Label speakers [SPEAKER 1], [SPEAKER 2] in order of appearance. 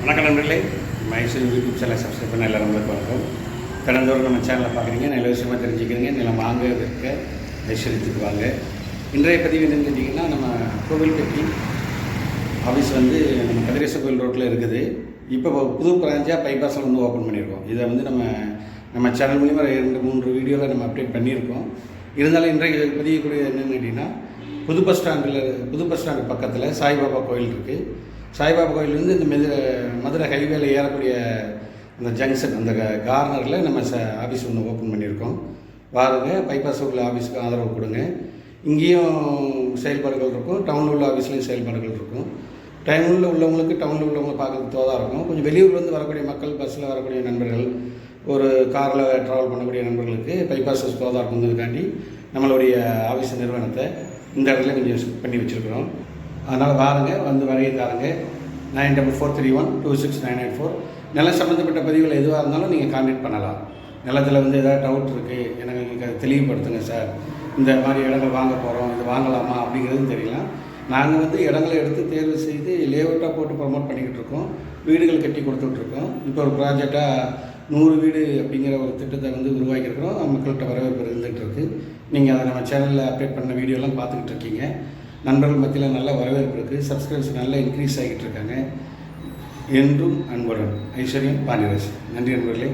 [SPEAKER 1] வணக்கம் நண்பர்களே, மைசூர் யூடியூப் சேனலை சப்ஸ்கிரைப் பண்ண எல்லாரும் வணக்கம். கடந்தோறும் நம்ம சேனலை பார்க்குறீங்க, நல்ல விஷயமாக தெரிஞ்சுக்கிறீங்க. நிலம் வாங்க இருக்க ஐஸ்வர்யத்துக்கு வாங்க. இன்றைய பதிவு என்னன்னு கேட்டிங்கன்னா, நம்ம கோவில்பட்டி ஆஃபீஸ் வந்து நம்ம கதிரேச கோவில் ரோட்டில் இருக்குது. இப்போ புது பிராஞ்சாக பைபாஸில் வந்து ஓப்பன் பண்ணியிருக்கோம். இதை வந்து நம்ம சேனல் மூலிமா 2-3 வீடியோவில் நம்ம அப்டேட் பண்ணியிருக்கோம். இருந்தாலும் இன்றைய பதியக்கூடிய என்னென்னு கேட்டிங்கன்னா, புது பஸ் ஸ்டாண்டு பக்கத்தில் சாய்பாபா கோயில் இருக்குது. சாய்பாபா கோயிலேருந்து இந்த மதுரை ஹைவேல ஏறக்கூடிய அந்த ஜங்ஷன், அந்த கார்னரில் நம்ம ஆஃபீஸ் ஒன்று ஓப்பன் பண்ணியிருக்கோம். பாருங்க, பைபாஸ் உள்ள ஆஃபீஸுக்கு ஆதரவு கொடுங்க. இங்கேயும் செயல்பாடுகள் இருக்கும், டவுனில் உள்ள ஆஃபீஸ்லேயும் செயல்பாடுகள் இருக்கும். டவுனில் உள்ளவங்களுக்கு டவுனில் உள்ளவங்க பார்க்குறது தோதாக இருக்கும். கொஞ்சம் வெளியூர்லேருந்து வரக்கூடிய மக்கள், பஸ்ஸில் வரக்கூடிய நண்பர்கள், ஒரு காரில் ட்ராவல் பண்ணக்கூடிய நண்பர்களுக்கு பைபாஸ் தோதாக இருக்குங்கிறதுக்காண்டி நம்மளுடைய ஆஃபீஸ் நிறுவனத்தை இந்த இடத்துல கொஞ்சம் பண்ணி வச்சுருக்கிறோம். அதனால் பாருங்கள், வந்து வரையை தாருங்க. 9443126994. நிலம் சம்மந்தப்பட்ட பதிவுகள் எதுவாக இருந்தாலும் நீங்கள் கான்டாக்ட் பண்ணலாம். நிலத்தில் வந்து எதாவது டவுட் இருக்குது, எனக்கு நீங்கள் தெளிவுபடுத்துங்க சார், இந்த மாதிரி இடங்கள் வாங்க போகிறோம், இது வாங்கலாமா அப்படிங்கிறது தெரியலாம். நாங்கள் வந்து இடங்களை எடுத்து தேர்வு செய்து லேஅவுட்டாக போட்டு ப்ரமோட் பண்ணிக்கிட்டு இருக்கோம். வீடுகள் கட்டி கொடுத்துட்ருக்கோம். இப்போ ஒரு ப்ராஜெக்டாக 100 வீடு அப்படிங்கிற ஒரு திட்டத்தை வந்து உருவாக்கியிருக்கிறோம். மக்கள்கிட்ட வரவேற்பு இருந்துகிட்டு இருக்குது. நீங்கள் அதை நம்ம சேனலில் அப்டேட் பண்ண வீடியோலாம் பார்த்துக்கிட்டு இருக்கீங்க. நண்பர்கள் மத்தியில் நல்ல வரவேற்பு இருக்குது. சப்ஸ்கிரைபர்ஸ் நல்லா இன்க்ரீஸ் ஆகிட்டு இருக்காங்க. என்றும் அன்புடன் ஐஸ்வர்யம் பாண்டியராஜ். நன்றி நண்பர்களே.